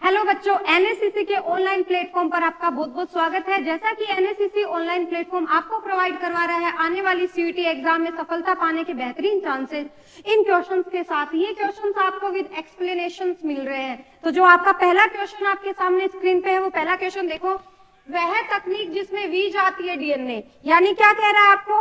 Hello बच्चों, एनएससीसी के online platform पर आपका बहुत बहुत स्वागत है। जैसा कि एनएससीसी ऑनलाइन प्लेटफॉर्म आपको प्रोवाइड करवा रहा है आने वाली सीयूईटी एग्जाम में सफलता पाने के बेहतरीन चांसेस इन क्वेश्चंस के साथ। ये क्वेश्चंस आपको विद एक्सप्लेनेशंस मिल रहे हैं। तो जो आपका पहला क्वेश्चन आपके सामने स्क्रीन पे है, वो पहला क्वेश्चन देखो। वह तकनीक जिसमें वी जाती है डीएनए, यानी क्या कह रहा है आपको?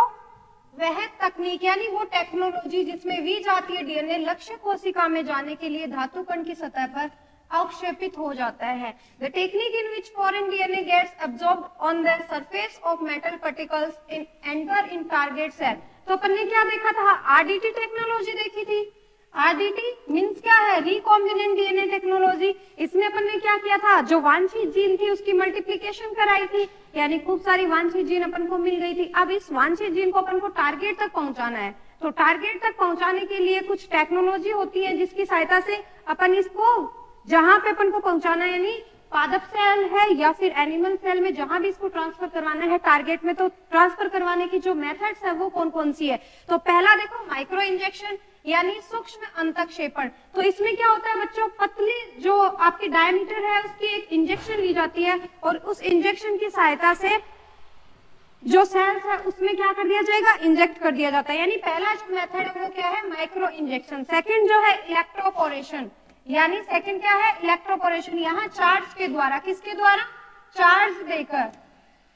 वह तकनीक यानी वो टेक्नोलॉजी जिसमें वी जातीय डीएनए लक्ष्य कोशिका में जाने के लिए धातु कण की सतह पर अवक्षेपित हो जाता है। The technique in which foreign DNA gets absorbed on the surface of metal particles enter in target cell। तो अपन ने क्या देखा था? आरडीटी टेक्नोलॉजी देखी थी। आरडीटी मीन्स क्या है? Recombinant DNA technology. इसमें अपन ने क्या किया था? जो वांछित जीन थी उसकी मल्टीप्लिकेशन कराई थी, यानी खूब सारी वांछित जीन अपन को मिल गई थी। अब इस वांछित जीन को अपन को टारगेट तक पहुंचाना है। तो टारगेट तक पहुंचाने के लिए कुछ टेक्नोलॉजी होती है जिसकी सहायता से अपन इसको जहां पे अपन को पहुंचाना है, यानी पादप सेल है या फिर एनिमल सेल में, जहां भी इसको ट्रांसफर करवाना है टारगेट में, तो ट्रांसफर करवाने की जो मेथड्स है वो कौन कौन सी है? तो पहला देखो, माइक्रो इंजेक्शन यानी सूक्ष्म अंतक्षेपण। तो इसमें क्या होता है बच्चों? पतली जो आपकी डायमीटर है उसकी एक इंजेक्शन ली जाती है और उस इंजेक्शन की सहायता से जो सेल्स है उसमें क्या कर दिया जाएगा? इंजेक्ट कर दिया जाता है। यानी पहला जो मेथड है वो क्या है? Micro injection. सेकेंड जो है इलेक्ट्रोपोरेशन, यानी सेकंड क्या है? इलेक्ट्रोपोरेशन। यहाँ चार्ज के द्वारा, किसके द्वारा? चार्ज देकर,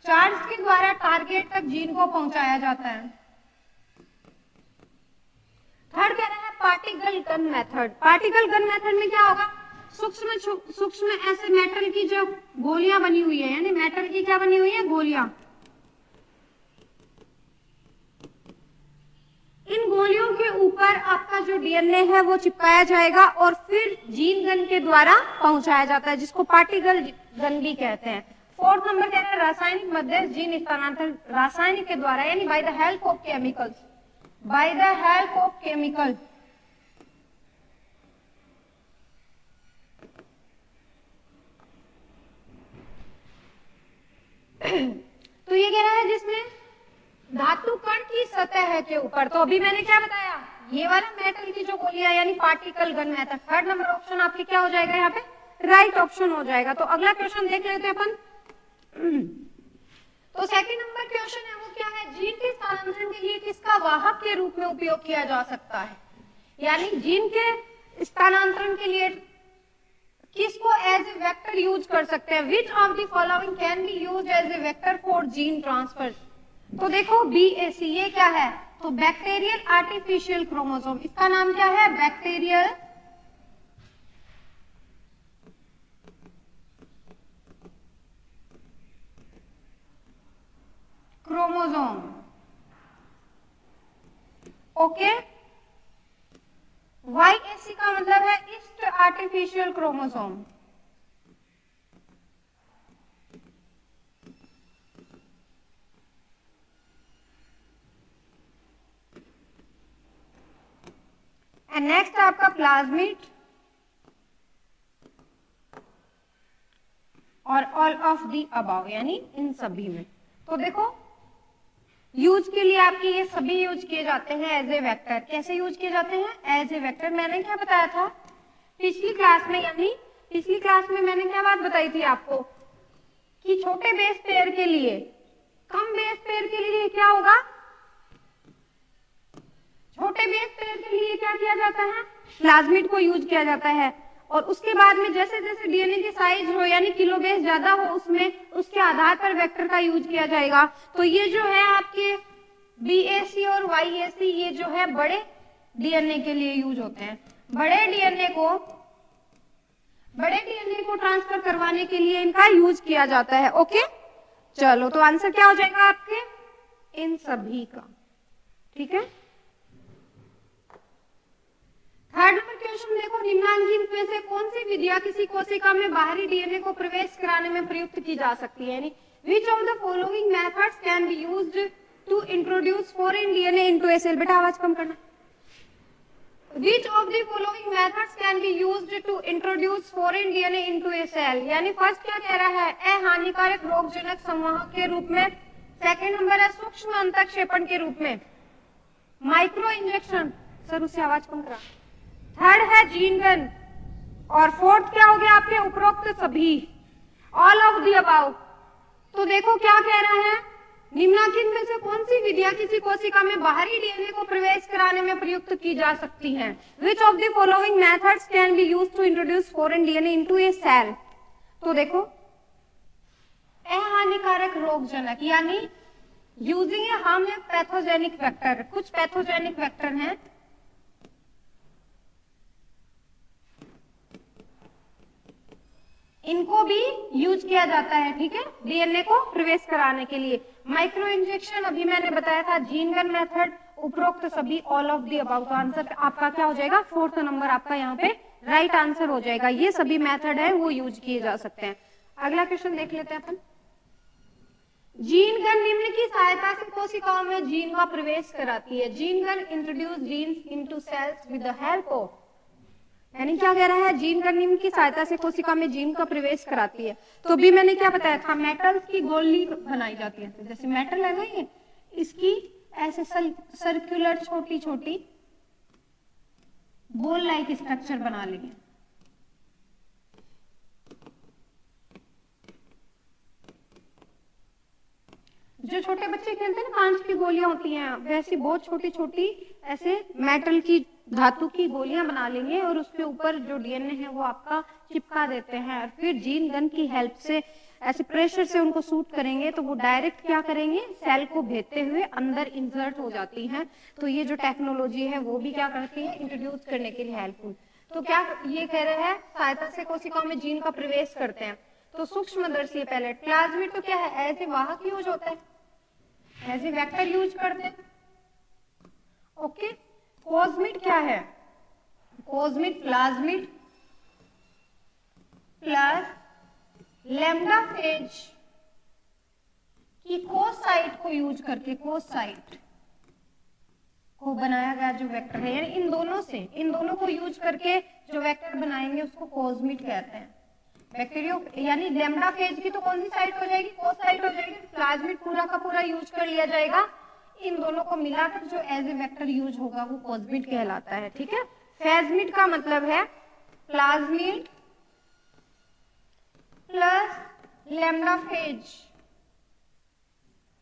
चार्ज के द्वारा टारगेट तक जीन को पहुंचाया जाता है। थर्ड कह रहा है particle gun method. Particle gun method में क्या होगा? सूक्ष्म ऐसे मेटल की जो गोलियां बनी हुई है, यानी मेटल की क्या बनी हुई है? गोलियां। इन गोलियों के ऊपर आपका जो डीएनए है वो चिपकाया जाएगा और फिर जीन गन के द्वारा पहुंचाया जाता है, जिसको पार्टिकल गन भी कहते हैं। फोर्थ नंबर कह रहे हैं रासायनिक मध्यस्थ जीन स्थानांतरण रासायनिक के द्वारा, यानी by the help of chemicals. By the help of chemical. तो ये कह रहा है जिसमें धातु कण की सतह के ऊपर। तो अभी मैंने क्या बताया? ये वाला मेटल की जो गोलियां, यानी particle gun method. Third number option आपके क्या हो जाएगा? यहाँ पे राइट ऑप्शन हो जाएगा। तो अगला क्वेश्चन देख लेते हैं अपन। तो सेकंड नंबर क्वेश्चन है वो क्या है? जीन के स्थानांतरण के लिए किसका वाहक के रूप में उपयोग किया जा सकता है? यानी जीन के स्थानांतरण के लिए किसको एज ए वेक्टर यूज कर सकते हैं? Which of the following can be used as a vector for gene transfer? तो देखो बीएसी, ये क्या है? तो बैक्टीरियल आर्टिफिशियल क्रोमोसोम। इसका नाम क्या है? Bacterial chromosome. ओके, वाईएसी का मतलब है ईस्ट आर्टिफिशियल क्रोमोसोम। नेक्स्ट आपका प्लाज्मिड और ऑल ऑफ दी अबाव, यानी इन सभी में। तो देखो यूज के लिए आपके ये सभी यूज किए जाते हैं एज ए वेक्टर। कैसे यूज किए जाते हैं? As a vector. मैंने क्या बताया था पिछली क्लास में? यानी पिछली क्लास में मैंने क्या बात बताई थी आपको कि छोटे बेस पेयर के लिए, कम बेस पेयर के लिए क्या होगा? छोटे बेस पेयर के लिए क्या किया जाता है? प्लाज्मिड को यूज किया जाता है। और उसके बाद में जैसे जैसे डीएनए की साइज हो, यानी किलो बेस ज्यादा हो, उसमें उसके आधार पर वेक्टर का यूज किया जाएगा। तो ये जो है आपके बीएसी और वाईएसी, ये जो है बड़े डीएनए के लिए यूज होते हैं। बड़े डीएनए को ट्रांसफर करवाने के लिए इनका यूज किया जाता है। ओके, चलो तो आंसर क्या हो जाएगा आपके? इन सभी का। ठीक है। थर्ड नंबर क्वेश्चन देखो, निम्नलिखित में से कौन सी विधियां किसी कोशिका में बाहरी डीएनए को प्रवेश कराने में प्रयुक्त की जा सकती है? यानी which of the following methods can be used to introduce foreign DNA into a cell? बेटा आवाज कम करना। Which of the following methods can be used to introduce foreign DNA into a cell? यानी फर्स्ट क्या कह रहा है? अहानिकारक रोगजनक संवाहक के रूप में। सेकेंड नंबर है सूक्ष्म अंतक्षेपण के रूप में। माइक्रो इंजेक्शन, सर उससे आवाज कम करा। थर्ड है जीन गन, और फोर्थ क्या हो गया आपके, उपरोक्त सभी, ऑल ऑफ द अबाउ। तो देखो क्या कह रहा है, निम्नलिखित में से कौन सी विधियां किसी कोशिका में बाहरी डीएनए को प्रवेश कराने में प्रयुक्त की जा सकती हैं? Which of the following methods can be used to introduce foreign DNA into a cell? तो देखो, अहानिकारक रोगजनक यानी using a harmless pathogenic vector, कुछ पैथोजेनिक वेक्टर हैं इनको भी यूज किया जाता है, ठीक है, डीएनए को प्रवेश कराने के लिए। माइक्रो इंजेक्शन अभी मैंने बताया था, जीन गन मेथड, उपरोक्त सभी, all of the about. Answer आपका क्या हो जाएगा, फोर्थ नंबर आपका यहाँ पे राइट आंसर हो जाएगा। ये सभी मेथड है वो यूज किए जा सकते हैं। अगला क्वेश्चन देख लेते हैं अपन। जीन गन निम्न की सहायता से कोशिकाओं में जीन का प्रवेश कराती है। Gene gun introduce genes into cells with the help of, यानी क्या कह रहा है, जीन गन निम्न की सहायता से कोशिका में जीन का प्रवेश कराती है। तो भी मैंने क्या बताया था, मेटल की गोली बनाई जाती है, जैसे मेटल है ना ये, इसकी ऐसे सर्कुलर छोटी छोटी बॉल लाइक स्ट्रक्चर बना लेंगे। जो छोटे बच्चे खेलते हैं ना, कांच की गोलियां होती हैं, वैसी बहुत छोटी छोटी ऐसे मेटल की, धातु की गोलियां बना लेंगे और उसके ऊपर जो डीएनए है वो आपका चिपका देते हैं, और फिर जीन गन की हेल्प से ऐसे प्रेशर से उनको शूट करेंगे तो वो डायरेक्ट क्या करेंगे, सेल को भेजते हुए अंदर इंसर्ट हो जाती हैं। तो ये जो टेक्नोलॉजी है वो भी क्या करती है, इंट्रोड्यूस करने के लिए हेल्पफुल। तो क्या ये कह रहे हैं, सहायता से कोशिकाओं में जीन का प्रवेश करते हैं। तो सूक्ष्मदर्शी पैलेट, प्लाज्मिड तो क्या है, ऐसे वाहक यूज होता है, ऐसे वेक्टर यूज करते हैं। ओके, कोजमिड क्या है, कोजमिड प्लाज्मिड प्लस लैम्डा फेज की कोसाइट को यूज करके, कोसाइट को बनाया गया जो वेक्टर है, यानी इन दोनों से, इन दोनों को यूज करके जो वेक्टर बनाएंगे उसको कोजमिड कहते हैं। बैक्टीरियो यानी लैम्डा फेज की तो कौन सी साइट हो जाएगी, कोसाइट हो जाएगी। प्लाज्मिड पूरा का पूरा यूज कर लिया जाएगा, इन दोनों को मिलाकर जो एज ए वेक्टर यूज होगा वो कोजमिड कहलाता है, ठीक है। फेजमिड का मतलब है प्लाज्मिड प्लस लैम्डा फेज,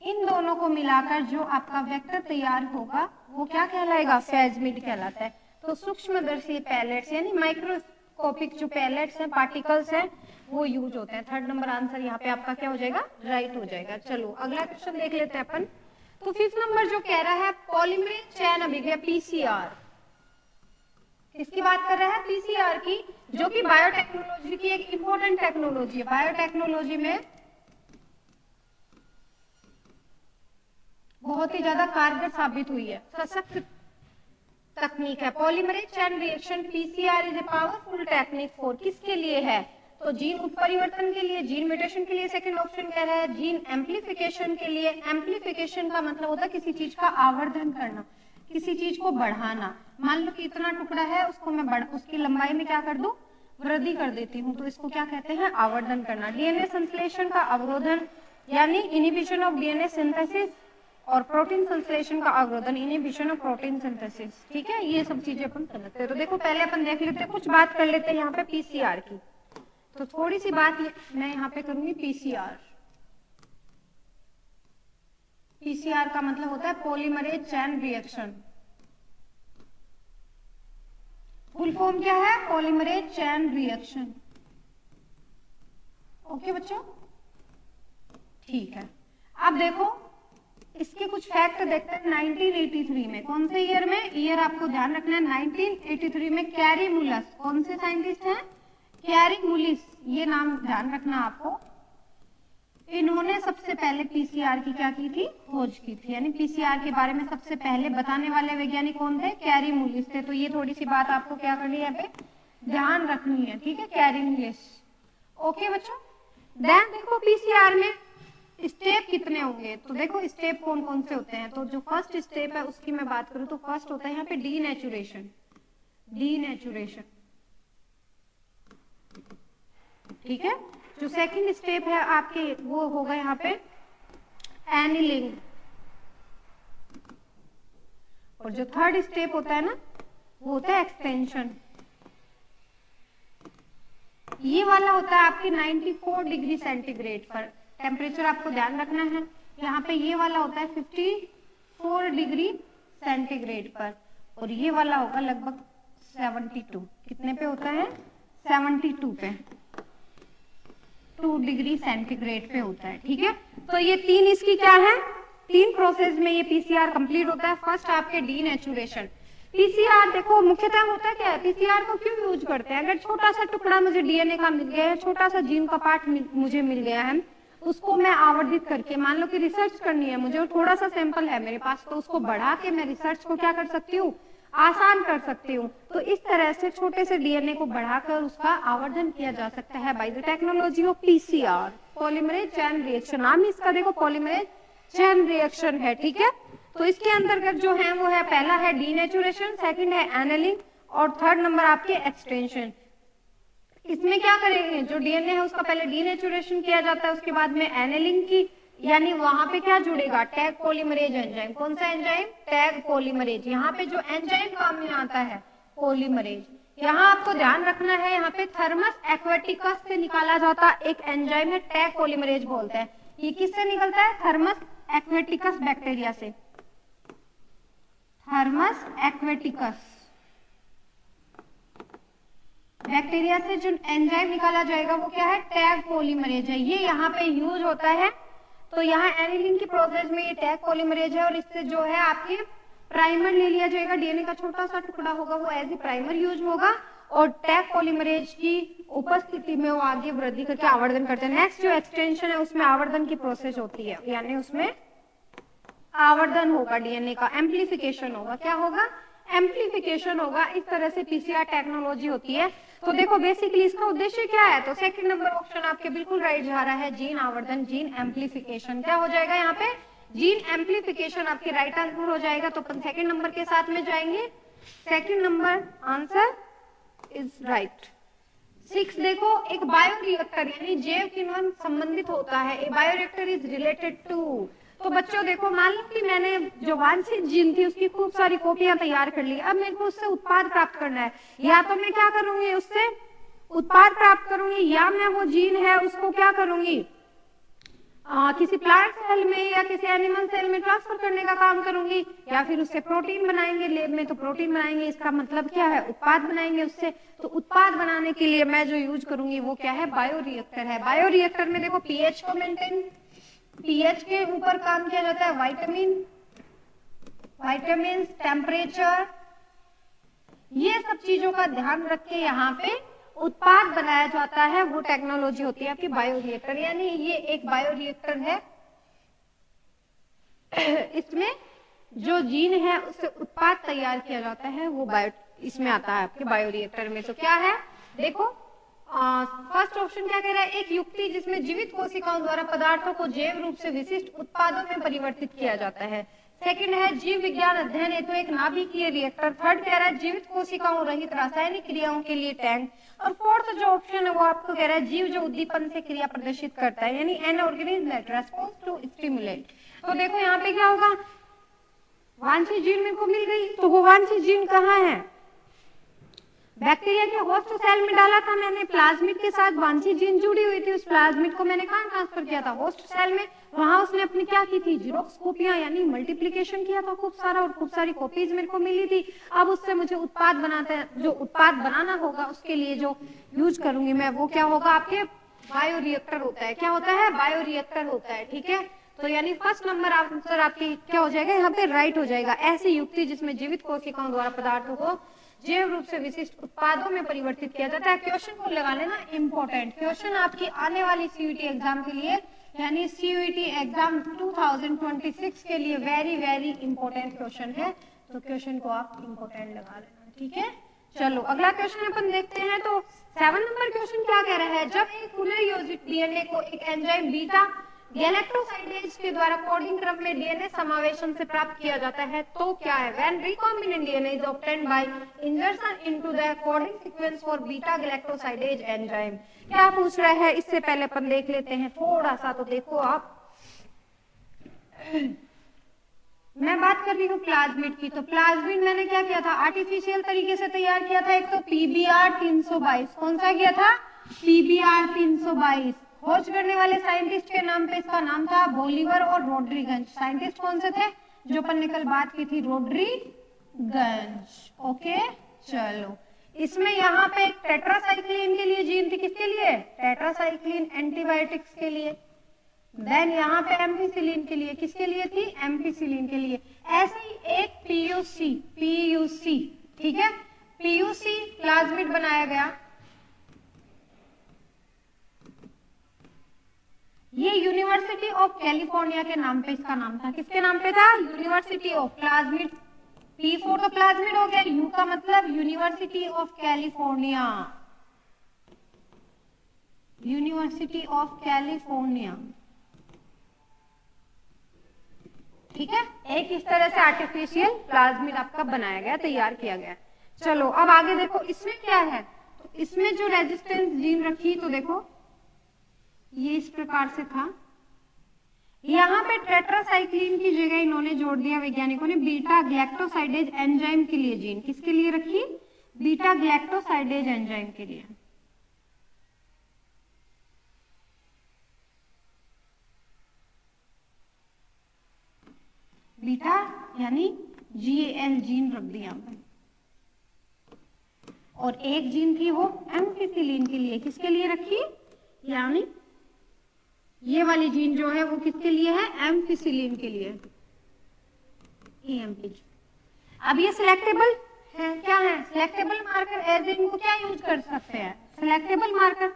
इन दोनों को मिलाकर जो आपका वेक्टर तैयार होगा वो क्या कहलाएगा, फेजमिड कहलाता है। तो सूक्ष्मदर्शी पैलेट्स यानी माइक्रोस्कोपिक जो पैलेट्स हैं, पार्टिकल्स हैं, वो यूज होते हैं। थर्ड नंबर आंसर यहाँ पे आपका क्या हो जाएगा, राइट हो जाएगा। चलो अगला क्वेश्चन देख लेते हैं अपन। तो फिफ्थ नंबर जो कह रहा है पॉलीमरेज चेन अभिक्रिया, पीसीआर, इसकी बात कर रहा है, पीसीआर की, जो कि बायोटेक्नोलॉजी की एक इंपॉर्टेंट टेक्नोलॉजी है। बायोटेक्नोलॉजी में बहुत ही ज्यादा कारगर साबित हुई है, सशक्त तकनीक है। Polymerase chain reaction PCR is a powerful technique for, किसके लिए है, तो जीन उत्परिवर्तन के लिए, जीन म्यूटेशन के लिए सेकंड ऑप्शन कह रहा है, जीन एम्प्लीफिकेशन के लिए। एम्प्लीफिकेशन का मतलब होता है किसी चीज का आवर्धन करना, किसी चीज को बढ़ाना। मान लो कि इतना टुकड़ा है, उसको मैं उसकी लंबाई में क्या कर दूं, वृद्धि कर देती हूँ, तो इसको क्या कहते हैं, आवर्धन करना। डीएनए संश्लेषण का अवरोधन यानी इनहिबिशन ऑफ डीएनए सिंथेसिस, और प्रोटीन संश्लेषण का अवरोधन, इनहिबिशन ऑफ प्रोटीन सिंथेसिस, ठीक है। ये सब चीजें अपन कर लेते हैं। तो देखो पहले अपन देख लेते हैं, कुछ बात कर लेते हैं यहाँ पे पीसीआर की। तो थोड़ी सी बात मैं यहाँ पे करूंगी पीसीआर। पीसीआर का मतलब होता है polymerase chain reaction. Full form क्या है, पॉलीमरेज चेन रिएक्शन। ओके बच्चों, ठीक है। अब देखो इसके कुछ फैक्ट देखते हैं। 1983 में, कौन से ईयर में, ईयर आपको ध्यान रखना है, 1983 में कैरी मुलस, कौन से साइंटिस्ट हैं, कैरी मुलिस, ये नाम ध्यान रखना आपको। इन्होंने सबसे पहले पीसीआर की क्या की थी, खोज की थी, यानी पीसीआर के बारे में सबसे पहले बताने वाले वैज्ञानिक कौन थे, कैरी मुलिस थे। तो ये थोड़ी सी बात आपको क्या करनी है, यहाँ पे ध्यान रखनी है, ठीक है, कैरी मुलिस। ओके बच्चों, देन देखो पीसीआर में स्टेप कितने होंगे, तो देखो स्टेप कौन कौन से होते हैं। तो जो फर्स्ट स्टेप है उसकी मैं बात करूं तो फर्स्ट होता है यहाँ पे डीनेचुरेशन, डीनेचुरेशन, ठीक है। जो सेकंड स्टेप है आपके वो होगा यहाँ पे एनिलिंग, और जो थर्ड स्टेप होता है ना वो होता है एक्सटेंशन, ये वाला होता है आपके 94 डिग्री सेंटीग्रेड पर। टेम्परेचर आपको ध्यान रखना है। यहाँ पे ये वाला होता है 54 डिग्री सेंटीग्रेड पर, और ये वाला होगा लगभग 72। कितने पे होता है? 72 पे, 2 डिग्री सेंटीग्रेड पे होता है। ठीक है, तो ये तीन इसकी क्या है, तीन प्रोसेस में ये पीसीआर कंप्लीट होता है। फर्स्ट आपके डीनेचुरेशन। पीसीआर देखो मुख्यतः होता क्या है, पीसीआर को क्यों यूज करते हैं? अगर छोटा सा टुकड़ा मुझे डीएनए का मिल गया है, छोटा सा जीन का पार्ट मुझे मिल गया है, उसको मैं आवर्धित करके, मान लो कि रिसर्च करनी है मुझे और थोड़ा सा सैंपल है मेरे पास, तो उसको बढ़ा के मैं रिसर्च को क्या कर सकती हूँ, आसान कर सकती हूँ। तो इस तरह से छोटे से डीएनए को बढ़ाकर उसका आवर्धन किया जा सकता है by the technology of PCR, polymerase chain reaction. नाम इसका देखो पॉलीमरेज चेन रिएक्शन है। ठीक है, तो इसके अंतर्गत जो है वो है, पहला है डीनेचुरेशन, सेकंड है एनेलिंग, और थर्ड नंबर आपके एक्सटेंशन। इसमें क्या करेंगे, जो डीएनए है उसका पहले डीनेचुरेशन किया जाता है, उसके बाद में एनेलिंग की, यानी वहां पे क्या जुड़ेगा, टैग पॉलीमरेज एंजाइम। कौन सा एंजाइम? Tag polymerase. यहाँ पे जो एंजाइम काम में आता है पॉलीमरेज, यहाँ आपको ध्यान रखना है, यहाँ पे थर्मस एक्वेटिकस से निकाला जाता एक एंजाइम है, टैग पॉलीमरेज बोलते हैं। ये किससे निकलता है? थर्मस एक्वेटिकस बैक्टीरिया से। थर्मस एक्वेटिकस बैक्टीरिया से जो एंजाइम निकाला जाएगा वो क्या है? टैग पॉलीमरेज है। ये यहाँ पे यूज होता है। तो यहाँ एनिलिंग की प्रोसेस में ये टैग पॉलीमरेज है, और इससे जो है आपके प्राइमर ले लिया जाएगा, डीएनए का छोटा सा टुकड़ा होगा वो एज ए प्राइमर यूज होगा, और टैग पॉलीमरेज की उपस्थिति में वो आगे वृद्धि करके आवर्धन करते हैं। नेक्स्ट जो एक्सटेंशन है उसमें आवर्धन की प्रोसेस होती है, यानी उसमें आवर्धन होगा, डीएनए का एम्प्लीफिकेशन होगा। क्या होगा? एम्प्लीफिकेशन होगा। इस तरह से पीसीआर टेक्नोलॉजी होती है। तो देखो बेसिकली इसका उद्देश्य क्या है, तो सेकंड नंबर ऑप्शन आपके बिल्कुल राइट जा रहा है, जीन आवर्धन, जीन एम्प्लीफिकेशन। क्या हो जाएगा यहाँ पे? जीन एम्प्लीफिकेशन आपके राइट आंसर हो जाएगा। तो अपन सेकंड नंबर के साथ में जाएंगे, second number answer is right. 6 देखो, एक बायोरिएक्टर यानी जैव किण्वन संबंधित होता है। ए बायोरिएक्टर इज रिलेटेड टू, तो बच्चों देखो मान लो कि मैंने जो वांछित जीन थी उसकी खूब सारी कॉपियां तैयार कर ली, अब मेरे को उससे उत्पाद प्राप्त करना है। या तो मैं क्या करूंगी, उससे उत्पाद प्राप्त करूंगी, या मैं वो जीन है उसको क्या करूंगी, किसी प्लांट सेल में या किसी एनिमल सेल में ट्रांसफर करने का काम करूंगी, या फिर उससे प्रोटीन बनाएंगे लैब में, तो प्रोटीन बनाएंगे, इसका मतलब क्या है, उत्पाद बनाएंगे उससे। तो उत्पाद बनाने के लिए मैं जो यूज करूंगी वो क्या है, बायोरिएक्टर है। बायोरिएक्टर में देखो पीएच को मेंटेन, पीएच के ऊपर काम किया जाता है, विटामिन, टेम्परेचर, ये सब चीजों का ध्यान रख के यहाँ पे उत्पाद बनाया जाता है, वो टेक्नोलॉजी होती है आपकी बायोरिएक्टर। यानी ये एक बायोरिएक्टर है, इसमें जो जीन है उससे उत्पाद तैयार किया जाता है, वो इसमें आता है आपके बायोरिएक्टर में। तो क्या है देखो, फर्स्ट ऑप्शन क्या कह रहा है, एक युक्ति जिसमें जीवित कोशिकाओं द्वारा पदार्थों को जैव रूप से विशिष्ट उत्पादों में परिवर्तित किया जाता है। सेकंड है जीव विज्ञान अध्ययन हेतु एक नाभिकीय रिएक्टर। थर्ड कह रहा है जीवित कोशिकाओं रहित रासायनिक क्रियाओं के लिए टैंक। और फोर्थ जो ऑप्शन है वो आपको कह रहा है जीव जो उद्दीपन से क्रिया प्रदर्शित करता है, यानी an organism that response to stimulate. तो देखो यहाँ पे क्या होगा, वांछित जीन मेरे को मिल गई, तो वो वांछित जीन कहाँ है, बैक्टीरिया के होस्ट सेल में डाला था मैंने, प्लाज्मिड के साथ वांछित जीन जुड़ी हुई थी, उस प्लाज्मिड को मैंने कहाँ ट्रांसफर किया था, होस्ट सेल में। वहां उसने अपनी क्या की थी, जीरोक्स कॉपियां यानी मल्टीप्लिकेशन किया था खूब सारा, और खूब सारी कॉपीज मेरे को मिली थी। अब उससे मुझे उत्पाद बनाते हैं, जो उत्पाद बनाना होगा उसके लिए जो यूज करूंगी मैं, वो क्या होगा आपके बायोरिएक्टर होता है। क्या होता है, बायोरिएक्टर होता है। ठीक है, तो यानी फर्स्ट नंबर आंसर आपकी क्या हो जाएगा, यहाँ पे राइट हो जाएगा। ऐसी युक्ति जिसमें जीवित कोशिकाओं द्वारा पदार्थों को जैव रूप से विशिष्ट उत्पादों में परिवर्तित किया जाता है। क्वेश्चन को लगा लेना इंपॉर्टेंट क्वेश्चन आपकी आने वाली सीयूईटी एग्जाम के लिए, यानी सीयूईटी एग्जाम 2026 के लिए वेरी वेरी इंपॉर्टेंट क्वेश्चन है। तो क्वेश्चन को आप इंपॉर्टेंट लगा लेना। ठीक है, चलो अगला क्वेश्चन अपन देखते हैं। तो 7 नंबर क्वेश्चन क्या कह रहा है, जब एक पुनर्योजित डीएनए को एक एंजाइम बीटा गैलेक्टोसाइडेज के द्वारा कोडिंग क्रम में डीएनए समावेशन से प्राप्त किया जाता है, तो क्या है, when recombinant DNA is obtained by इंजर्शन into the coding sequence for beta galactosidase enzyme. क्या पूछ रहा है, इससे पहले अपन देख लेते हैं थोड़ा सा। तो देखो आप, मैं बात कर रही हूँ प्लाज्मिड की, तो प्लाज्मिड मैंने क्या किया था, आर्टिफिशियल तरीके से तैयार किया था। एक तो PBr 322, कौन सा किया था, PBR 322। खोज करने वाले साइंटिस्ट के नाम पे इसका नाम था बोलीवर और रोड्रीगंज। साइंटिस्ट कौन से थे जो अपन ने कल बात की थी? रोड्रीगंज। ओके चलो, इसमें यहाँ पे टेट्रासाइक्लिन के लिए जीन थी, किसके लिए? टेट्रासाइक्लिन एंटीबायोटिक्स के लिए। देन यहाँ पे एम्पिसिलिन के लिए, किसके लिए थी? एम्पिसिलिन के लिए। ऐसे ही एक पीयूसी, ठीक है, पीयूसी प्लाज्मिड बनाया गया। ये यूनिवर्सिटी ऑफ कैलिफोर्निया के नाम पे इसका नाम था। किसके नाम पे था? University of. प्लाज्मिड, P4 तो प्लाज्मिड हो गया, यू का मतलब university of California, university of California, ठीक है। एक इस तरह से आर्टिफिशियल प्लाज्मिड आपका बनाया गया, तैयार किया गया। चलो अब आगे देखो इसमें क्या है। तो इसमें जो रेजिस्टेंस जीन रखी, तो देखो ये इस प्रकार से था। यहाँ पे टेट्रासाइक्लिन की जगह इन्होंने जोड़ दिया वैज्ञानिकों ने बीटा ग्लैक्टोसाइडेज एंजाइम के लिए जीन। किसके लिए रखी? बीटा ग्लैक्टोसाइडेज एंजाइम के लिए। बीटा यानी GAL जीन रख दिया हमने। और एक जीन थी वो एम्फिसिलिन के लिए। किसके लिए रखी? यानी ये वाली जीन जो है वो किसके लिए है? एम्फिसिलिन के लिए, EMP। अब ये सिलेक्टेबल है, क्या है? Selectable marker. एज इनको क्या यूज कर सकते हैं? Selectable marker.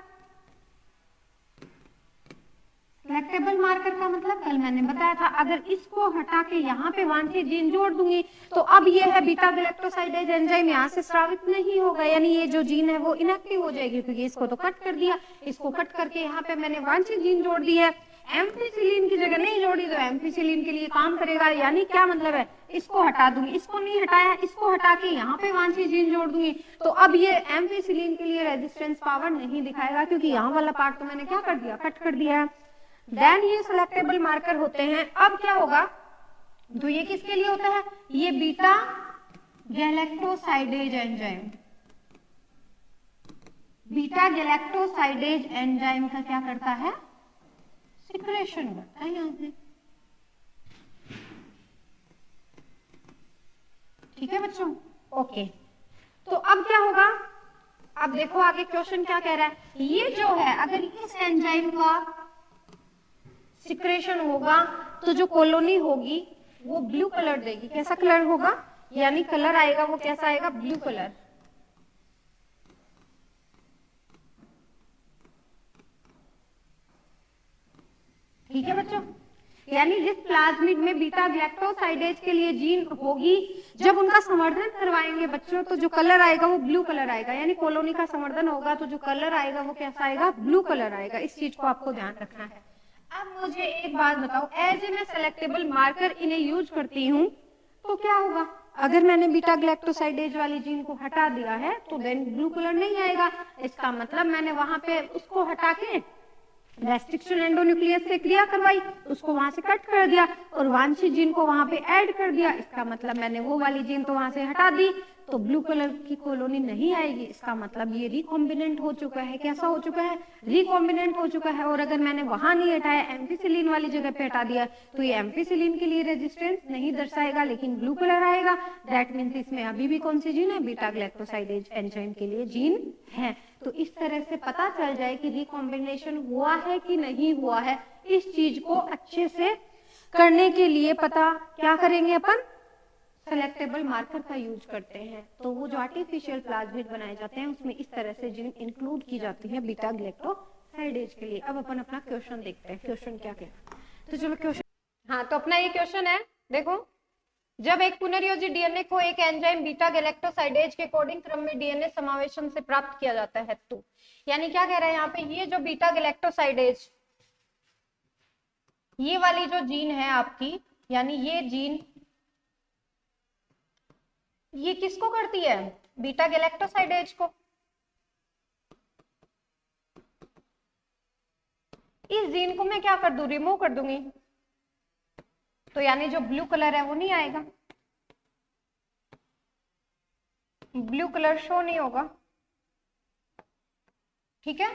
सिलेक्टेबल मार्कर का मतलब कल मैंने बताया था, अगर इसको हटा के यहाँ पे वांछित जीन जोड़ दूंगी तो अब ये है बीटा ग्लैक्टोसाइडेज एंजाइम यहाँ से स्रावित नहीं होगा, यानी ये जो जीन है वो इनएक्टिव हो जाएगी, क्योंकि इसको तो कट कर दिया। इसको कट करके यहाँ पे मैंने वांछित जीन जोड़ दी है। एम्फिसिलिन की जगह नहीं जोड़ी तो एम्फिसिलिन के लिए काम करेगा। यानी क्या मतलब है? इसको हटा दूंगी, इसको नहीं हटाया, इसको हटा के यहाँ पे वांछित जीन जोड़ दूंगी तो अब ये एम्फिसिलिन के लिए रेजिस्टेंस पावर नहीं दिखाएगा, क्योंकि यहाँ वाला पार्ट तो मैंने क्या कर दिया? कट कर दिया है। देन ये सिलेक्टेबल मार्कर होते हैं। अब क्या होगा? तो ये किसके लिए होता है? ये beta galactosidase enzyme. Beta galactosidase enzyme का क्या करता है? सिक्रेशन करता है यहां से, ठीक है बच्चों? ओके, तो अब क्या होगा? अब देखो आगे क्वेश्चन क्या कह रहा है। ये जो है अगर इस एंजाइम का सिक्रेशन होगा तो जो कॉलोनी होगी वो ब्लू कलर देगी। कैसा कलर होगा? यानी कलर आएगा वो कैसा आएगा? Blue colour. ठीक है बच्चों? यानी जिस प्लाज्मिड में बीटा ग्लैक्टोसाइडेज के लिए जीन होगी, जब उनका संवर्धन करवाएंगे बच्चों तो जो कलर आएगा वो ब्लू कलर आएगा। यानी कॉलोनी का संवर्धन होगा तो जो कलर आएगा वो कैसा आएगा? ब्लू कलर आएगा। इस चीज को आपको ध्यान रखना है। अब मुझे एक बात बताओ, एज ए मैं सेलेक्टेबल मार्कर इन्हें यूज करती हूँ तो क्या होगा? अगर मैंने बीटा ग्लैक्टोसाइडेज वाली जीन को हटा दिया है तो देन ब्लू कलर नहीं आएगा। इसका मतलब मैंने वहां पे उसको हटा के रेस्ट्रिक्शन एंडोन्यूक्लियस से क्रिया करवाई, उसको वहां से कट कर दिया और वांछित जीन को वहां पे ऐड कर दिया। इसका मतलब मैंने वो वाली जीन तो वहां से हटा दी तो ब्लू कलर की कॉलोनी नहीं आएगी। इसका मतलब ये रिकॉम्बिनेंट हो चुका है। कैसा हो चुका है? रिकॉम्बिनेंट हो चुका है। और अगर मैंने वहां नहीं हटाया, एम्फिसिलिन वाली जगह पे हटा दिया तो ये एम्फिसिलिन के लिए रेजिस्टेंस नहीं दर्शाएगा लेकिन ब्लू कलर आएगा। दैट मीन्स इसमें अभी भी कौन सी जीन है? बीटा ग्लैक्टोसाइडेज एंजाइम के लिए जीन है। तो इस तरह से पता चल जाए कि रिकॉम्बिनेशन हुआ है कि नहीं हुआ है। इस चीज को अच्छे से करने के लिए पता क्या करेंगे अपन? सेलेक्टेबल मार्कर का यूज करते हैं। तो वो जो आर्टिफिशियल प्लाज्मिड बनाए जाते हैं उसमें इस तरह से जीन इंक्लूड की जाती है बीटा ग्लैक्टोसाइडेज के लिए। अब अपन अपना क्वेश्चन देखते हैं, क्वेश्चन क्या कहता है। तो चलो क्वेश्चन, हाँ तो अपना ये क्वेश्चन है, देखो, जब एक पुनर्योजी डीएनए को एक एंजाइम बीटा गैलेक्टोसाइडेज के कोडिंग क्रम में डीएनए समावेशन से प्राप्त किया जाता है तो यानी क्या कह रहे हैं यहाँ पे? ये जो बीटा गैलेक्टोसाइडेज ये वाली जो जीन है आपकी, यानी ये जीन ये किसको करती है? बीटा गैलेक्टोसाइडेज को। इस जीन को मैं क्या कर दूं? रिमूव कर दूंगी। तो यानी जो ब्लू कलर है वो नहीं आएगा, ब्लू कलर शो नहीं होगा। ठीक है,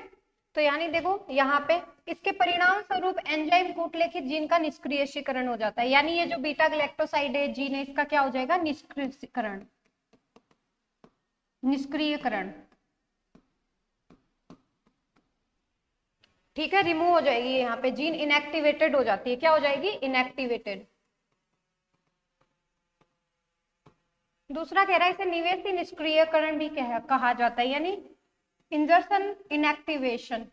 तो यानी देखो यहाँ पे इसके परिणाम स्वरूप एंजाइम कूट लेखित जीन का निष्क्रियीकरण हो जाता है, यानी ये जो बीटा गैलेक्टोसाइडेज जीन है इसका क्या हो जाएगा, निष्क्रियीकरण, निष्क्रियीकरण। ठीक है, रिमूव हो जाएगी, यहाँ पे जीन इनएक्टिवेटेड हो जाती है, क्या हो जाएगी, इनएक्टिवेटेड। दूसरा कह रहा है इसे निवेशी निष्क्रियकरण भी कहा जाता है, यानी इंजर्शन इनएक्टिवेशन।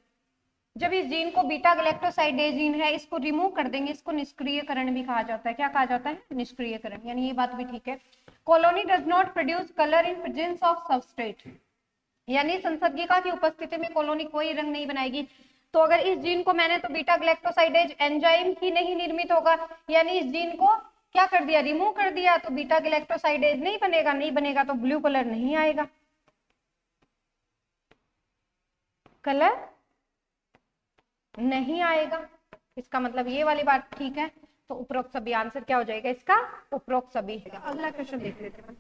जब इस जीन को बीटा गैलेक्टोसाइडेज जीन है इसको रिमूव कर देंगे, इसको निष्क्रियकरण भी कहा जाता है, क्या कहा जाता है, निष्क्रियकरण, यानी ये बात भी ठीक है। Colony does not produce colour in presence of substrate, यानी संसर्गिका की उपस्थिति में कॉलोनी कोई रंग नहीं बनाएगी। तो अगर इस जीन को मैंने, तो बीटा गैलेक्टोसाइडेज एंजाइम ही नहीं निर्मित होगा, यानी इस जीन को क्या कर दिया, रिमूव कर दिया, तो बीटा गैलेक्टोसाइडेज नहीं बनेगा, नहीं बनेगा तो ब्लू कलर नहीं आएगा, कलर नहीं आएगा। इसका मतलब ये वाली बात ठीक है, तो उपरोक्त सभी आंसर क्या हो जाएगा इसका, उपरोक्त सभी। अगला क्वेश्चन देख लेते हैं।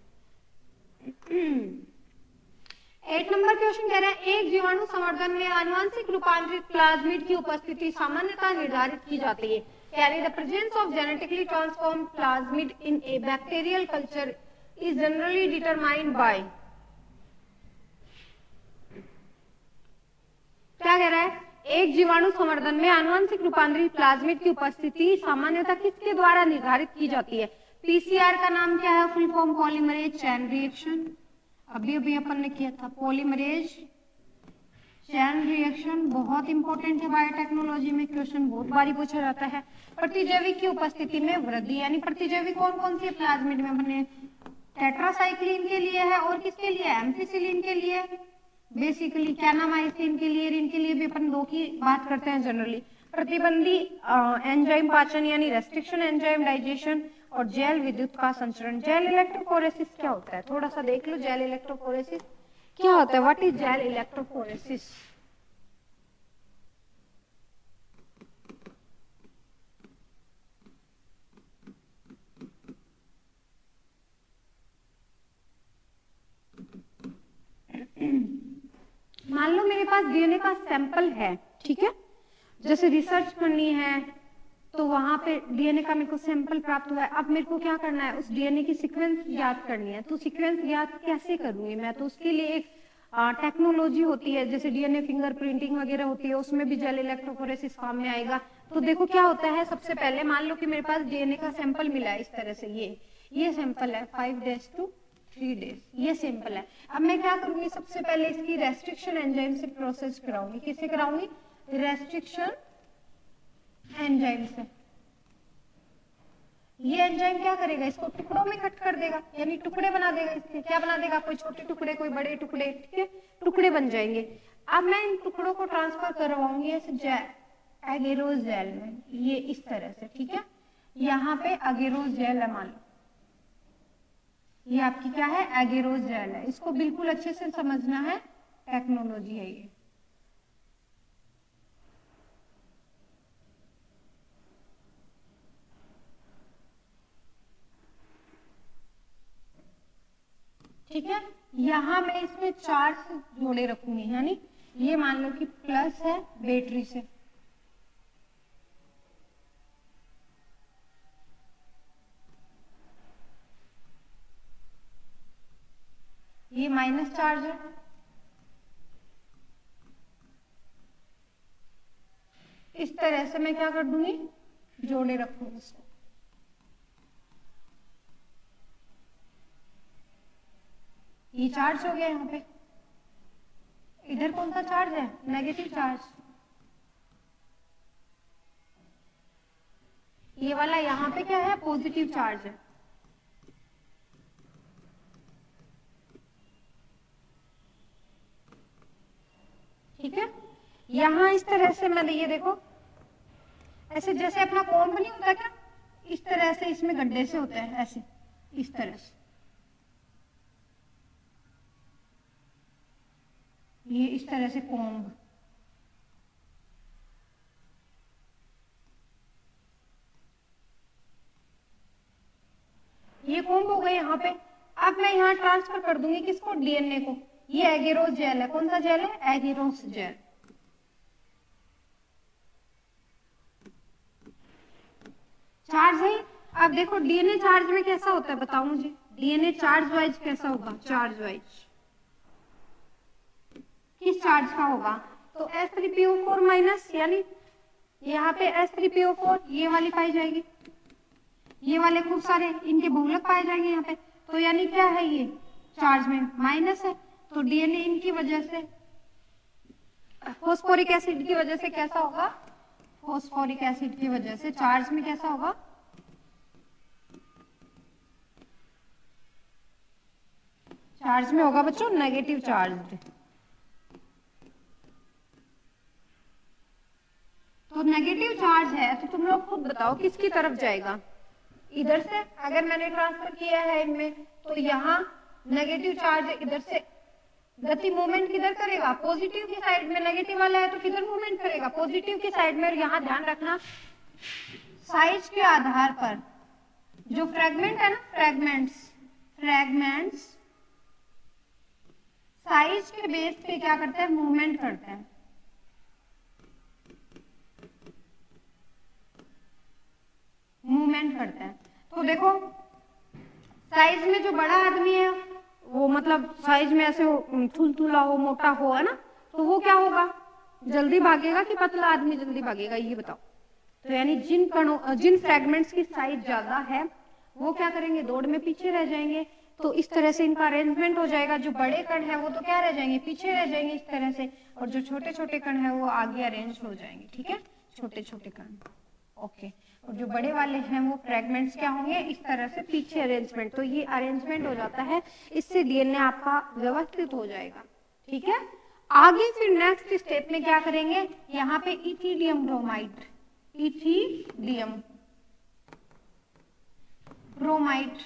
8 नंबर क्वेश्चन कह रहा है एक जीवाणु संवर्धन में आनुवंशिक रूपांतरित प्लाज्मिड की उपस्थिति सामान्यतः निर्धारित की जाती है, यानी the presence of genetically transformed plasmid in A bacterial culture is generally determined by. क्या कह रहा है, एक जीवाणु संवर्धन में आनुवंशिक रूपांतरित प्लाज्मिड की उपस्थिति सामान्यतः किसके द्वारा निर्धारित की जाती है। पीसीआर का नाम क्या है, full form polymerase chain reaction, अभी अभी अपन ने किया था, पॉलीमरेज चैन रिएक्शन बहुत इंपॉर्टेंट है बायोटेक्नोलॉजी में, क्वेश्चन बहुत बारी पूछा जाता है। प्रतिजैविक की उपस्थिति में वृद्धि, यानी प्रतिजैविक कौन कौन सी प्लाज्मिड में बने, टेट्रासाइक्लिन के लिए है और किसके लिए, एम्पिसिलिन के लिए, बेसिकली कैनामाइसिन के लिए, इनके लिए भी अपन दो की बात करते हैं जनरली। प्रतिबंधी एंजाइम पाचन यानी रेस्ट्रिक्शन एंजाइम डाइजेशन, और जेल विद्युत का संचरण। जेल इलेक्ट्रोफोरेसिस क्या होता है, थोड़ा सा देख लो, जेल इलेक्ट्रोफोरेसिस क्या होता है, व्हाट इज जेल इलेक्ट्रोफोरेसिस। मान लो मेरे पास डीएनए का सैंपल है, ठीक है, जैसे रिसर्च करनी है तो वहां पे डीएनए का मेरे को सैंपल प्राप्त हुआ है, अब मेरे को क्या करना है, उस डीएनए की सीक्वेंस ज्ञात करनी है। तो सीक्वेंस ज्ञात कैसे करूंगी मैं, तो उसके लिए एक टेक्नोलॉजी होती है, जैसे डीएनए फिंगर प्रिंटिंग वगैरह होती है, उसमें भी जेल इलेक्ट्रोफोरेसिस काम में आएगा। तो देखो क्या होता है, सबसे पहले मान लो कि मेरे पास डीएनए का सैंपल मिला है इस तरह से, ये सैंपल है 5 days to 3 days, ये सैंपल है। अब मैं क्या करूंगी, सबसे पहले इसकी रेस्ट्रिक्शन एंजाइम से प्रोसेस कराऊंगी, किससे कराऊंगी, रेस्ट्रिक्शन एंजाइम से। ये एंजाइम क्या करेगा, इसको टुकड़ों में कट कर देगा, यानी टुकड़े बना देगा, इसके क्या बना देगा, कोई छोटे टुकड़े कोई बड़े टुकड़े, ठीक है, टुकड़े बन जाएंगे। अब मैं इन टुकड़ों को ट्रांसफर करवाऊंगी ऐसे एगेरोस जेल में, ये इस तरह से, ठीक है, यहाँ पे एगेरोस जेल है, मान लो ये आपकी क्या है, एगेरोस जेल है, इसको बिल्कुल अच्छे से समझना है, टेक्नोलॉजी है ये। ठीक है, यहाँ मैं इसमें चार्ज जोड़े रखूंगी, यानी ये मान लो कि प्लस है बैटरी से, ये माइनस चार्ज है, इस तरह से मैं क्या कर दूंगी, जोड़े रखूंगी इसको। ये चार्ज हो गया, यहाँ पे इधर कौन सा चार्ज है, नेगेटिव चार्ज, ये वाला यहाँ पे क्या है, पॉजिटिव चार्ज है। ठीक है, यहाँ इस तरह से मैंने, ये देखो ऐसे जैसे अपना कॉम्ब नहीं होता क्या, इस तरह से इसमें गड्ढे से होता है, ऐसे इस तरह से, ये इस तरह से कॉम्ब, ये कॉम्ब हो गए यहाँ पे। अब मैं यहाँ ट्रांसफर कर दूंगी किसको, डीएनए को, ये एगेरोस जेल है, कौन सा जेल है? Agarose gel. चार्ज है। अब देखो डीएनए चार्ज में कैसा होता है, बताओ मुझे, डीएनए चार्ज वाइज कैसा होगा? चार्ज वाइज किस चार्ज का होगा? तो H3PO4 माइनस, यानी यहाँ पे H3PO4 ये वाली पाई जाएगी, ये वाले खूब सारे इनके बहुलक पाए जाएंगे यहाँ पे, तो यानी क्या है, ये चार्ज में माइनस है। तो डीएनए इनकी वजह से, फॉस्फोरिक एसिड की वजह से कैसा होगा? फॉस्फोरिक एसिड की वजह से चार्ज में कैसा होगा? चार्ज में होगा बच्चों नेगेटिव चार्ज। तो नेगेटिव चार्ज है तो तुम लोग खुद बताओ किसकी तरफ जाएगा? इधर से अगर मैंने ट्रांसफर किया है इनमें, तो यहाँ नेगेटिव चार्ज इधर से गति मूवमेंट किधर करेगा? पॉजिटिव की साइड में। नेगेटिव वाला है तो किधर मूवमेंट करेगा? पॉजिटिव की साइड में। यहाँ ध्यान रखना, साइज के आधार पर जो फ्रेगमेंट है ना, फ्रेगमेंट्स साइज के बेस पे क्या करता है? मूवमेंट करता है। मूवमेंट करता है। तो देखो साइज में जो बड़ा आदमी है वो, मतलब साइज में ऐसे थुलथुला हो, मोटा हो, है ना, तो वो क्या होगा? जल्दी भागेगा कि पतला आदमी जल्दी भागेगा, ये बताओ। तो यानी जिन फ्रेगमेंट्स की साइज ज्यादा है वो क्या करेंगे? दौड़ में पीछे रह जाएंगे। तो इस तरह से इनका अरेंजमेंट हो जाएगा। जो बड़े कण है वो तो क्या रह जाएंगे? पीछे रह जाएंगे इस तरह से, और जो छोटे छोटे कण है वो आगे अरेंज हो जाएंगे। ठीक है, छोटे छोटे कण, ओके। और जो बड़े वाले हैं वो फ्रेगमेंट्स क्या होंगे? इस तरह से पीछे अरेंजमेंट। तो ये अरेंजमेंट हो जाता है, इससे डीएनए आपका व्यवस्थित हो जाएगा। ठीक है, आगे फिर नेक्स्ट स्टेप में क्या करेंगे? यहाँ पे ethidium bromide, ethidium bromide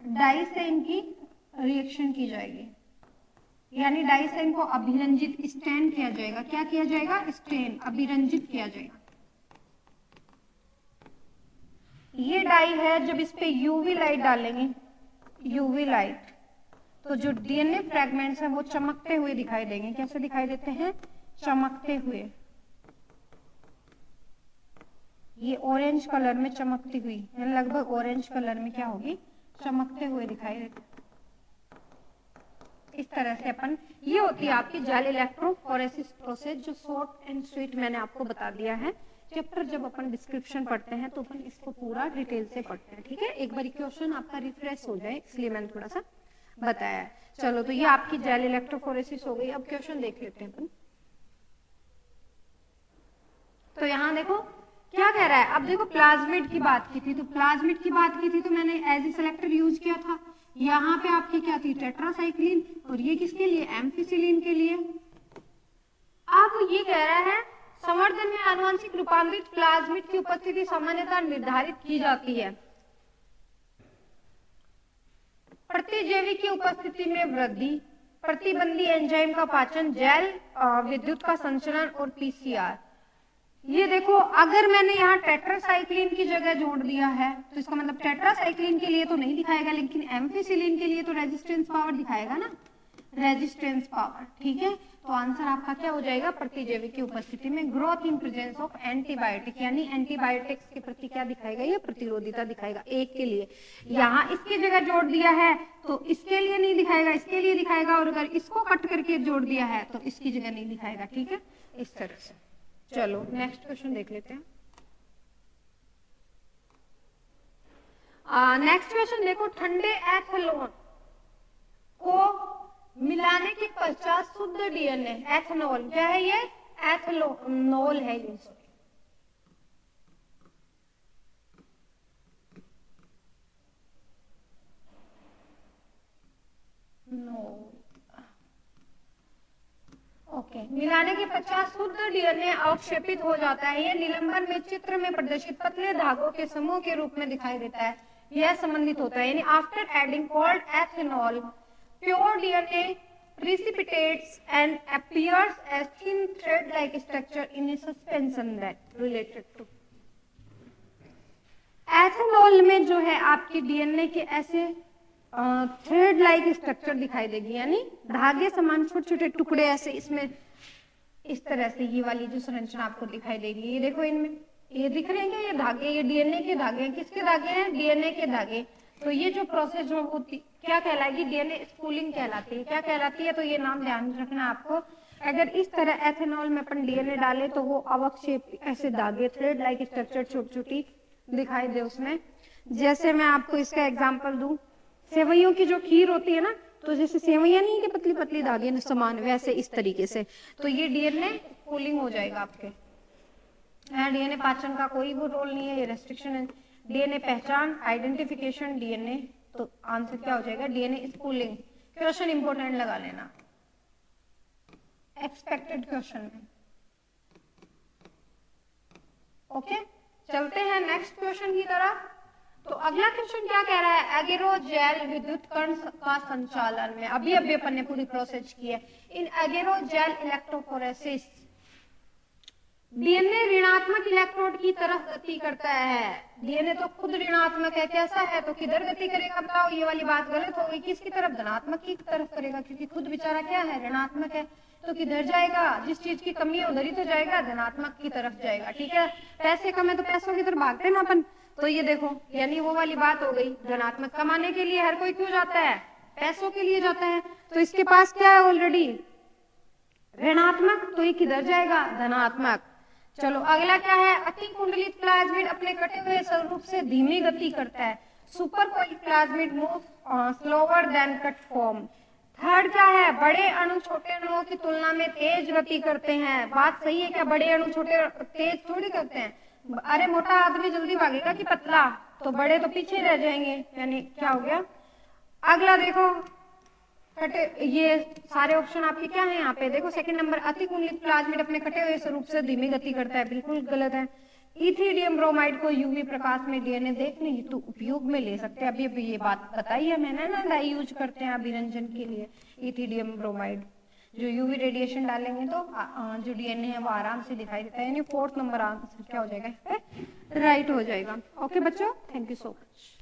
dye से इनकी रिएक्शन की जाएगी, यानी डाई से इनको अभिरंजित, स्टेन किया जाएगा। क्या किया जाएगा? स्टेन, अभिरंजित किया जाएगा। ये डाई है, जब इस पे यूवी लाइट डालेंगे, यूवी लाइट, तो जो डीएनए फ्रेगमेंट्स हैं वो चमकते हुए दिखाई देंगे। कैसे दिखाई देते हैं? चमकते हुए। ये ऑरेंज कलर में चमकती हुई, लगभग ऑरेंज कलर में क्या होगी? चमकते हुए दिखाई देते। इस तरह से अपन, ये होती है आपकी जेल इलेक्ट्रोफोरेसिस प्रोसेस, जो शॉर्ट एंड स्वीट मैंने आपको बता दिया है। चैप्टर जब अपन डिस्क्रिप्शन पढ़ते हैं तो अपन इसको पूरा डिटेल से पढ़ते हैं। ठीक है, एक बार क्वेश्चन आपका रिफ्रेश हो जाए, इसलिए मैंने थोड़ा सा बताया। चलो, तो ये आपकी जेल इलेक्ट्रोफोरेसिस हो गई। अब क्वेश्चन देख लेते हैं अपन। तो यहाँ देखो क्या कह रहा है। अब देखो प्लाज्मिड की बात की थी, तो प्लाज्मिड की बात की थी तो मैंने एज ए सेलेक्टर यूज किया था। यहाँ पे आपकी क्या थी? टेट्रासाइक्लिन, और ये किसके लिए? एम्फिसिलिन के लिए। अब ये कह रहा है संवर्धन में आनुवंशिक रूपांतरित प्लाज्मिड की उपस्थिति सामान्यतः निर्धारित की जाती है प्रतिजैविक की उपस्थिति में वृद्धि, प्रतिबंधी एंजाइम का पाचन, जेल विद्युत का संचलन और पीसीआर। ये देखो, अगर मैंने यहाँ टेट्रासाइक्लिन की जगह जोड़ दिया है तो इसका मतलब टेट्रासाइक्लिन के लिए तो नहीं दिखाएगा, लेकिन एम्फिसिलिन के लिए तो रेजिस्टेंस पावर दिखाएगा ना, रेजिस्टेंस पावर। ठीक है, तो आंसर आपका क्या हो जाएगा? प्रतिजैविक की उपस्थिति में growth in presence of antibiotic, यानी एंटीबायोटिक्स के प्रति क्या दिखाएगा? ये प्रतिरोधिता दिखाएगा। एक के लिए यहाँ इसकी जगह जोड़ दिया है तो इसके लिए नहीं दिखाएगा, इसके लिए दिखाएगा, और अगर इसको कट करके जोड़ दिया है तो इसकी जगह नहीं दिखाएगा। ठीक है, इस तरह से। चलो नेक्स्ट क्वेश्चन देख लेते हैं। नेक्स्ट क्वेश्चन देखो, ठंडे एथेनॉल को मिलाने के पश्चात शुद्ध डीएनए, एथेनॉल क्या है? ये एथेनॉल है ये, ओके। मिलाने के पश्चात शुद्ध डीएनए अवक्षेपित हो जाता है। यह निलंबन में चित्र में प्रदर्शित पतले धागों के समूह के रूप में दिखाई देता है। यह संबंधित होता है, यानी after adding cold ethanol pure DNA precipitates and appears as thin thread-like structure in a suspension that related to ethanol में जो है आपकी डीएनए के ऐसे थ्रेड लाइक स्ट्रक्चर दिखाई देगी, यानी धागे समान छोटे छोटे टुकड़े ऐसे इसमें इस तरह से ये वाली जो संरचना आपको दिखाई देगी। ये देखो इनमें ये दिख रहे हैं क्या, ये धागे, ये डीएनए के धागे हैं। किसके धागे हैं? डीएनए के धागे। तो ये जो प्रोसेस जो होती क्या कहलाएगी? डीएनए स्पूलिंग कहलाती है। क्या कहलाती है? तो ये नाम ध्यान रखना आपको। अगर इस तरह एथेनॉल में अपन डीएनए डाले तो वो अवक शेप ऐसे धागे थ्रेड लाइक स्ट्रक्चर छोटी छोटी दिखाई दे उसमें। जैसे मैं आपको इसका एग्जांपल दूं, सेवइयों की जो खीर होती है ना, तो जैसे सेवइयां नहीं कि पतली पतली धागे समान, वैसे इस तरीके से तो ये डीएनए स्पूलिंग हो जाएगा आपके। डीएनए पाचन का कोई वो रोल नहीं है, ये रेस्ट्रिक्शन है। डीएनए पहचान, आइडेंटिफिकेशन, डीएनए, तो आंसर क्या हो जाएगा? DNA spooling. क्वेश्चन इंपोर्टेंट लगा लेना एक्सपेक्टेड क्वेश्चन में। ओके, चलते हैं नेक्स्ट क्वेश्चन की तरफ। तो अगला क्वेश्चन क्या कह रहा है? एगेरोजेल विद्युत कण का संचालन में, अभी अभी अपन ने पूरी प्रोसेस की है। इन एगेरोजेल इलेक्ट्रोफोरेसिस डीएनए ऋणात्मक इलेक्ट्रोड की तरफ गति करता है। डीएनए तो खुद ऋणात्मक है, कैसा है? तो किधर गति करेगा? बताओ, ये वाली बात गलत हो गई। किसकी तरफ? धनात्मक की तरफ करेगा, क्योंकि खुद बेचारा क्या है? ऋणात्मक है। तो किधर जाएगा? जिस चीज की कमी है उधर ही तो जाएगा, धनात्मक की तरफ जाएगा। ठीक है, पैसे कम है तो पैसों की तरफ भागते ना अपन। तो ये देखो, यानी वो वाली बात हो गई। धनात्मक कमाने के लिए हर कोई क्यों जाता है? पैसों के लिए जाता है। तो इसके पास क्या है ऑलरेडी? ऋणात्मक, तो ये किधर जाएगा? धनात्मक। चलो अगला क्या है? अति कुंडलित प्लाज्मिड अपने कटे हुए स्वरूप से धीमी गति करता है। Super coil plasmid move slower than cut form. Third क्या है? बड़े अणु छोटे अणुओं की तुलना में तेज गति करते हैं। बात सही है क्या? बड़े अणु छोटे तेज थोड़ी करते हैं। अरे मोटा आदमी जल्दी भागेगा कि पतला? तो बड़े तो पीछे रह जाएंगे, यानी क्या हो गया? अगला देखो, कटे, ये सारे ऑप्शन आपके क्या है यहाँ पे? देखो सेकंड नंबर, अति कुंडलित प्लाज्मिड अपने कटे हुए स्वरूप से धीमी गति करता है, बिल्कुल गलत है। इथिडियम ब्रोमाइड को यूवी प्रकाश में डीएनए देखने हेतु उपयोग में ले सकते हैं। अभी अभी ये बात बताई है मैंने ना, डाई यूज करते हैं अभिरंजन के लिए इथिडियम ब्रोमाइड। जो यूवी रेडिएशन डालेंगे तो जो डीएनए है वो आराम से दिखाई देता है, यानी फोर्थ नंबर आंसर क्या हो जाएगा? राइट हो जाएगा। ओके बच्चों, थैंक यू सो मच।